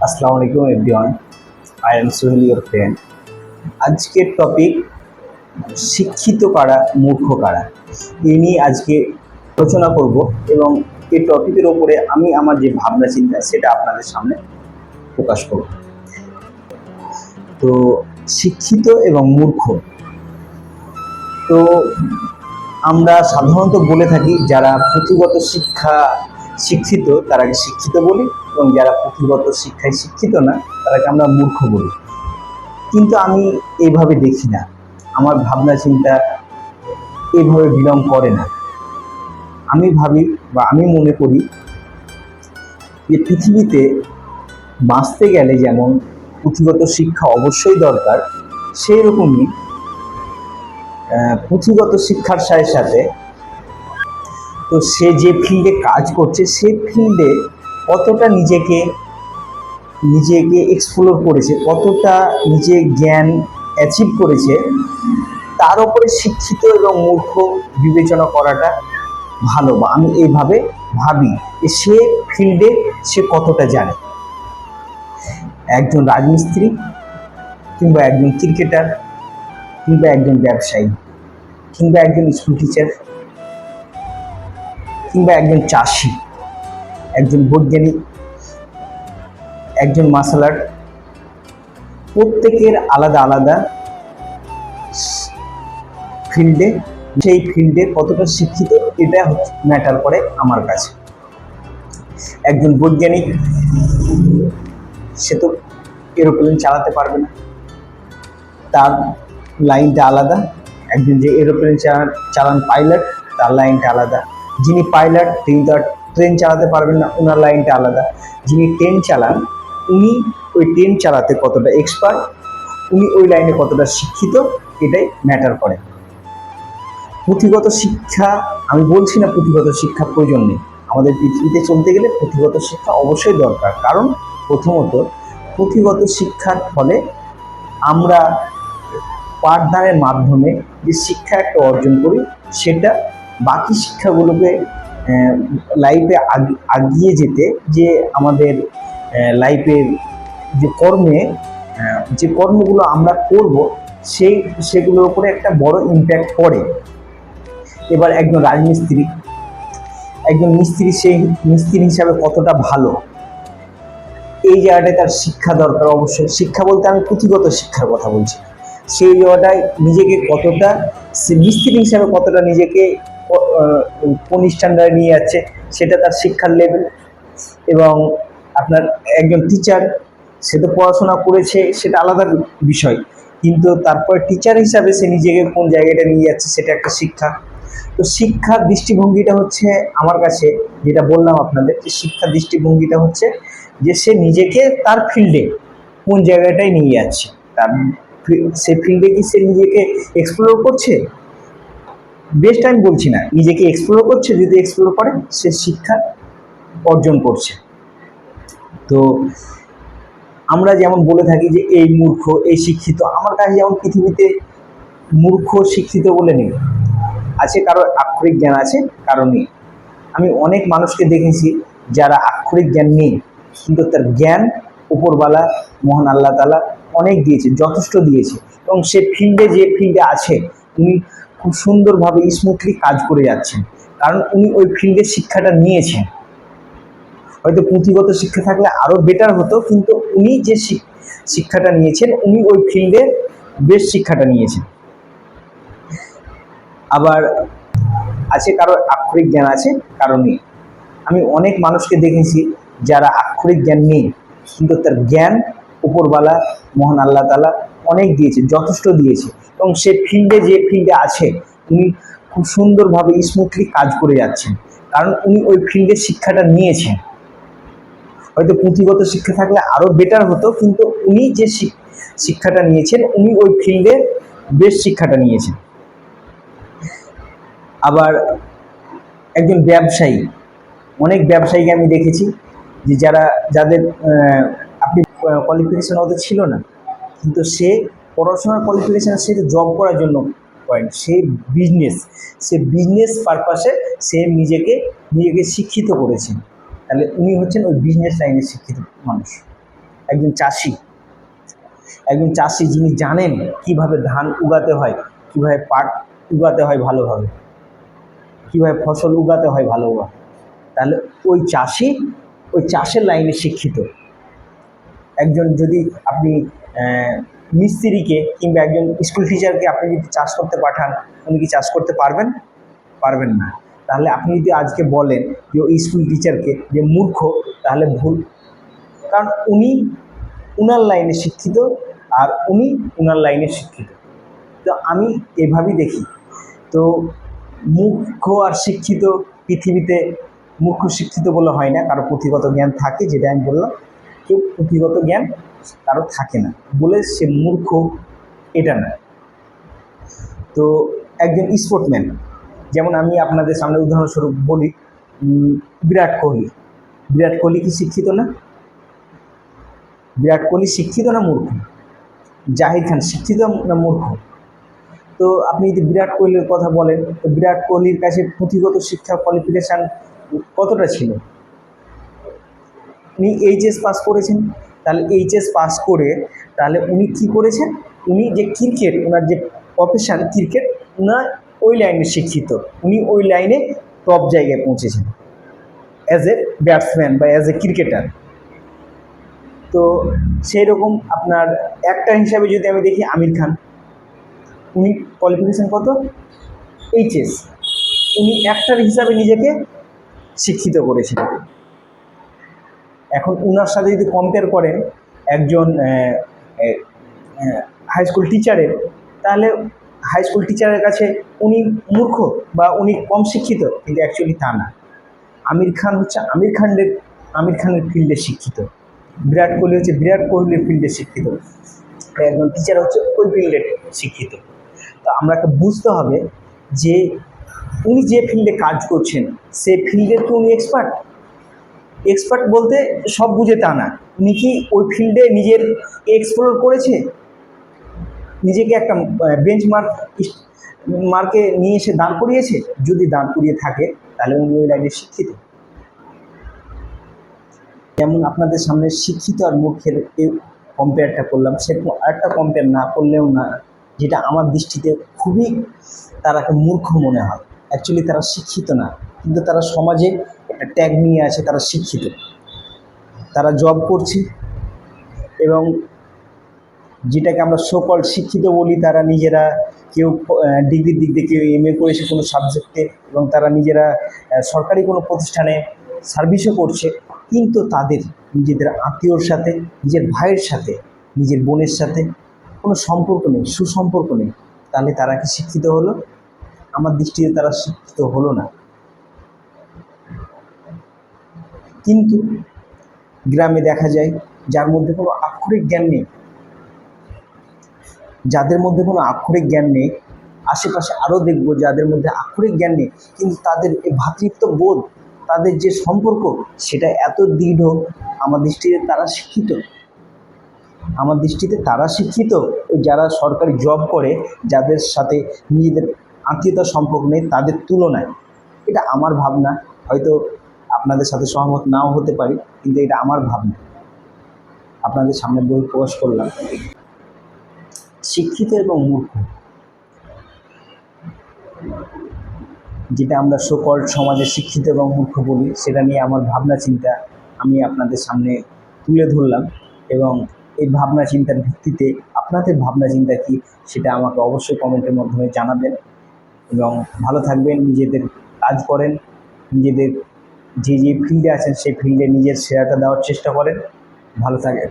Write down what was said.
আসসালামু আলাইকুম everyone, I am Sohel your friend. আজকের টপিক শিক্ষিত কারা মূর্খ কারা, এই নিয়ে আজকে আলোচনা করব এবং এই টপিকের ওপরে আমি আমার যে ভাবনা চিন্তা সেটা আপনাদের সামনে প্রকাশ করব। তো শিক্ষিত এবং মূর্খ, তো আমরা সাধারণত বলে থাকি যারা পুঁথিগত শিক্ষিত তারাকে শিক্ষিত বলি, এবং যারা পুঁথিগত শিক্ষায় শিক্ষিত না তারাকে আমরা মূর্খ বলি। কিন্তু আমি এইভাবে দেখি না, আমার ভাবনা চিন্তা এইভাবে বিলং করে না। আমি ভাবি বা আমি মনে করি যে পৃথিবীতে বাঁচতে গেলে যেমন পুঁথিগত শিক্ষা অবশ্যই দরকার, সেই রকমই পুঁথিগত শিক্ষার সাথে সাথে তো সে যে ফিল্ডে কাজ করছে সেই ফিল্ডে কতটা নিজেকে এক্সপ্লোর করেছে, কতটা নিজে জ্ঞান অ্যাচিভ করেছে, তার উপরে শিক্ষিত এবং মূর্খ বিবেচনা করাটা ভালো। বা আমি এইভাবে ভাবি যে সে ফিল্ডে সে কতটা জানে। একজন রাজমিস্ত্রি কিংবা একজন ক্রিকেটার কিংবা একজন ব্যবসায়ী কিংবা একজন স্কুল টিচার কিংবা একজন চাষি, একজন বৈজ্ঞানিক, একজন মার্শাল আর্ট, প্রত্যেকের আলাদা আলাদা ফিল্ডে, সেই ফিল্ডে কতটা শিক্ষিত এটা ম্যাটার করে আমার কাছে। একজন বৈজ্ঞানিক সে তো এরোপ্লেন চালাতে পারবে না, তার লাইনটা আলাদা। একজন যে এরোপ্লেন চালান পাইলট, তার লাইনটা আলাদা। যিনি পাইলট তিনি তো আর ট্রেন চালাতে পারবেন না, ওনার লাইনটা আলাদা। যিনি ট্রেন চালান উনি ওই ট্রেন চালাতে কতটা এক্সপার্ট, উনি ওই লাইনে কতটা শিক্ষিত, এটাই ম্যাটার করে। পুঁথিগত শিক্ষা, আমি বলছি না পুঁথিগত শিক্ষা প্রয়োজন নেই, আমাদের পৃথিবীতে চলতে গেলে পুঁথিগত শিক্ষা অবশ্যই দরকার। কারণ প্রথমত পুঁথিগত শিক্ষার ফলে আমরা পাঠদানের মাধ্যমে যে শিক্ষা একটা অর্জন করি, সেটা বাকি শিক্ষাগুলোকে লাইফে আগিয়ে যেতে, যে আমাদের লাইফের যে কর্মগুলো আমরা করব সেগুলোর উপরে একটা বড় ইম্প্যাক্ট পড়ে। এবার একজন রাজমিস্ত্রি, একজন মিস্ত্রি, সেই মিস্ত্রি হিসাবে কতটা ভালো, এই জায়গাটায় তার শিক্ষা দরকার। অবশ্যই শিক্ষা বলতে আমি পুঁথিগত শিক্ষার কথা বলছি। সেই জায়গাটায় নিজেকে কতটা, সে মিস্ত্রি হিসাবে কতটা নিজেকে কোন স্ট্যান্ডার্ডে নিয়ে যাচ্ছে, সেটা তার শিক্ষার লেভেল। এবং আপনার একজন টিচার, সে তো পড়াশোনা করেছে সেটা আলাদা বিষয়, কিন্তু তারপর টিচার হিসাবে সে নিজেকে কোন জায়গাটা নিয়ে যাচ্ছে সেটা একটা শিক্ষা। তো শিক্ষার দৃষ্টিভঙ্গিটা হচ্ছে আমার কাছে, যেটা বললাম আপনাদের, যে শিক্ষার দৃষ্টিভঙ্গিটা হচ্ছে যে সে নিজেকে তার ফিল্ডে কোন জায়গাটায় নিয়ে যাচ্ছে, তার সে ফিল্ডে কি সে নিজেকে এক্সপ্লোর করছে। বেস্ট আমি বলছি না, নিজেকে এক্সপ্লোর করছে, যদি এক্সপ্লোর করে সে শিক্ষা অর্জন করছে। তো আমরা যেমন বলে থাকি যে এই মূর্খ এই শিক্ষিত, আমার কাছে যেমন পৃথিবীতে মূর্খ শিক্ষিত বলে নেই, আছে কারো আক্ষরিক জ্ঞান আছে, কারো নেই। আমি অনেক মানুষকে দেখেছি যারা আক্ষরিক জ্ঞান নেই, কিন্তু তার জ্ঞান উপরওয়ালা মহান আল্লাহ তাআলা অনেক দিয়েছে, যথেষ্ট দিয়েছে, এবং সে ফিল্ডে যে ফিল্ডে আছে উনি খুব সুন্দরভাবে স্মুথলি কাজ করে যাচ্ছেন, কারণ উনি ওই ফিল্ডের শিক্ষাটা নিয়েছেন। হয়তো পুঁথিগত শিক্ষা থাকলে আরও বেটার হতো, কিন্তু উনি যে শিক্ষাটা নিয়েছেন, উনি ওই ফিল্ডে বেস্ট শিক্ষাটা নিয়েছেন। আবার আছে কারো আক্ষরিক জ্ঞান আছে, কারো নেই। আমি অনেক মানুষকে দেখেছি যারা আক্ষরিক জ্ঞান নেই, কিন্তু তার জ্ঞান উপরওয়ালা মহান আল্লাহ তাআলা অনেক দিয়েছে, যথেষ্ট দিয়েছে, এবং সে ফিল্ডে যে ফিল্ডে আছে উনি খুব সুন্দরভাবে স্মুথলি কাজ করে যাচ্ছেন, কারণ উনি ওই ফিল্ডের শিক্ষাটা নিয়েছেন। হয়তো পুঁথিগত শিক্ষা থাকলে আরও বেটার হতো, কিন্তু উনি যে শিক্ষাটা নিয়েছেন, উনি ওই ফিল্ডে বেস্ট শিক্ষাটা নিয়েছেন। আবার একজন ব্যবসায়ী, অনেক ব্যবসায়ীকে আমি দেখেছি যে যাদের আপনি কোয়ালিফিকেশন ওদের ছিল না, কিন্তু সে পড়াশোনার কোয়ালিফিকেশান সে জব করার জন্য পয়েন্ট, সে বিজনেস পারপাসে সে নিজেকে শিক্ষিত করেছেন। তাহলে উনি হচ্ছেন ওই বিজনেস লাইনের শিক্ষিত মানুষ। একজন চাষি, একজন চাষি যিনি জানেন কিভাবে ধান উগাতে হয়, কিভাবে পাট উগাতে হয় ভালোভাবে, কিভাবে ফসল উগাতে হয় ভালোভাবে, তাহলে ওই চাষি ওই চাষের লাইনে শিক্ষিত। একজন যদি আপনি মিস্ত্রিকে কিংবা একজন স্কুল টিচারকে আপনি যদি চাষ করতে পাঠান, উনি কি চাষ করতে পারবেন? পারবেন না। তাহলে আপনি যদি আজকে বলেন যে ওই স্কুল টিচারকে যে মূর্খ, তাহলে ভুল। কারণ উনি উনার লাইনে শিক্ষিত, আর উনি উনার লাইনে শিক্ষিত। তো আমি এভাবেই দেখি। তো মূর্খ আর শিক্ষিত পৃথিবীতে, মূর্খ শিক্ষিত বলে হয় না, কারো পুঁথিগত জ্ঞান থাকে, যেটা আমি বললাম। কেউ পুঁথিগত জ্ঞান কারো থাকে না বলে সে মূর্খ, এটা না। তো একজন স্পোর্টসম্যান, যেমন আমি আপনাদের সামনে উদাহরণস্বরূপ বলি, বিরাট কোহলি। বিরাট কোহলি কি শিক্ষিত না? বিরাট কোহলি শিক্ষিত না মূর্খ? জাহির খান শিক্ষিত না মূর্খ? তো আপনি যদি বিরাট কোহলির কথা বলেন, তো বিরাট কোহলির কাছে পুঁথিগত শিক্ষা কোয়ালিফিকেশান কতটা ছিল? উনি এইচএস পাস করেছেন। তাহলে এইচএস পাস করে তাহলে উনি কী করেছেন? উনি যে ক্রিকেট, ওনার যে প্রফেশান ক্রিকেট, ওনার ওই লাইনে শিক্ষিত, উনি ওই লাইনে টপ জায়গায় পৌঁছেছেন অ্যাজ এ ব্যাটসম্যান বা অ্যাজ এ ক্রিকেটার। তো সেই রকম আপনার অ্যাক্টর হিসাবে যদি আমি দেখি, আমির খান, উনি কোয়ালিফিকেশান কত? এইচএস। উনি অ্যাক্টর হিসাবে নিজেকে শিক্ষিত করেছেন। এখন উনার সাথে যদি কম্পেয়ার করেন একজন হাই স্কুল টিচারের, তাহলে হাই স্কুল টিচারের কাছে উনি মূর্খ বা উনি কম শিক্ষিত, কিন্তু অ্যাকচুয়ালি তা না। আমির খান হচ্ছে আমির খানের ফিল্ডে শিক্ষিত, বিরাট কোহলি হচ্ছে বিরাট কোহলির ফিল্ডে শিক্ষিত, একজন টিচার হচ্ছে ওই ফিল্ডে শিক্ষিত। তো আমাকে বুঝতে হবে যে উনি যে ফিল্ডে কাজ করছেন সেই ফিল্ডের কি উনি এক্সপার্ট? এক্সপার্ট বলতে সব বুঝে তা না। উনি কি ওই ফিল্ডে নিজের এক্সপ্লোর করেছে, নিজেকে একটা বেঞ্চ মার্কে নিয়ে এসে দাঁড় করিয়েছে? যদি দাঁড় করিয়ে থাকে তাহলে উনি ওই লাইনে শিক্ষিত। যেমন আপনাদের সামনে শিক্ষিত আর মূর্খের কম্পেয়ারটা করলাম, সেরকম আরেকটা কম্পেয়ার না করলেও না, যেটা আমার দৃষ্টিতে খুবই তারাকে মূর্খ মনে হয়। অ্যাকচুয়ালি তারা শিক্ষিত না, কিন্তু তারা সমাজে একটা ট্যাগ নিয়ে আছে, তারা শিক্ষিত। তারা জব করছে এবং যেটাকে আমরা সকল শিক্ষিত বলি, তারা নিজেরা কেউ ডিগ্রির দিক দিয়ে, কেউ এমএ করেছে কোনো সাবজেক্টে, এবং তারা নিজেরা সরকারি কোনো প্রতিষ্ঠানে সার্ভিসও করছে, কিন্তু তাদের নিজেদের আত্মীয়র সাথে, নিজের ভাইয়ের সাথে, নিজের বোনের সাথে কোনো সম্পর্ক নেই, সুসম্পর্ক নেই। তাহলে তারা কি শিক্ষিত হলো? আমার দৃষ্টিতে তারা শিক্ষিত হলো না। কিন্তু গ্রামে দেখা যায় যার মধ্যে কোনো আক্ষরিক জ্ঞান নেই, যাদের মধ্যে কোনো আক্ষরিক জ্ঞান নেই, আশেপাশে আরও দেখব যাদের মধ্যে আক্ষরিক জ্ঞান নেই, কিন্তু তাদের এই ভ্রাতৃত্ববোধ, তাদের যে সম্পর্ক, সেটা এত দৃঢ়। আমার দৃষ্টিতে তারা শিক্ষিত। আমার দৃষ্টিতে তারা শিক্ষিত, ওই যারা সরকারি জব করে, যাদের সাথে নিজেদের আত্মীয়তার সম্পর্ক নেই, তাদের তুলনায়। এটা আমার ভাবনা, হয়তো আপনাদের সাথে সহমত নাও হতে পারি, কিন্তু এটা আমার ভাবনা, আপনাদের সামনে বই প্রকাশ করলাম। শিক্ষিত এবং মূর্খ, যেটা আমরা সকল সমাজে শিক্ষিত এবং মূর্খ বলি, সেটা নিয়ে আমার ভাবনা চিন্তা আমি আপনাদের সামনে তুলে ধরলাম। এবং এই ভাবনা চিন্তার ভিত্তিতে আপনাদের ভাবনা চিন্তা কী, সেটা আমাকে অবশ্যই কমেন্টের মাধ্যমে জানাবেন। এবং ভালো থাকবেন, নিজেদের কাজ করেন, নিজেদের যে ফিল্ডে আছেন সেই ফিল্ডে নিজের সেরাটা দেওয়ার চেষ্টা করেন। ভালো থাকেন।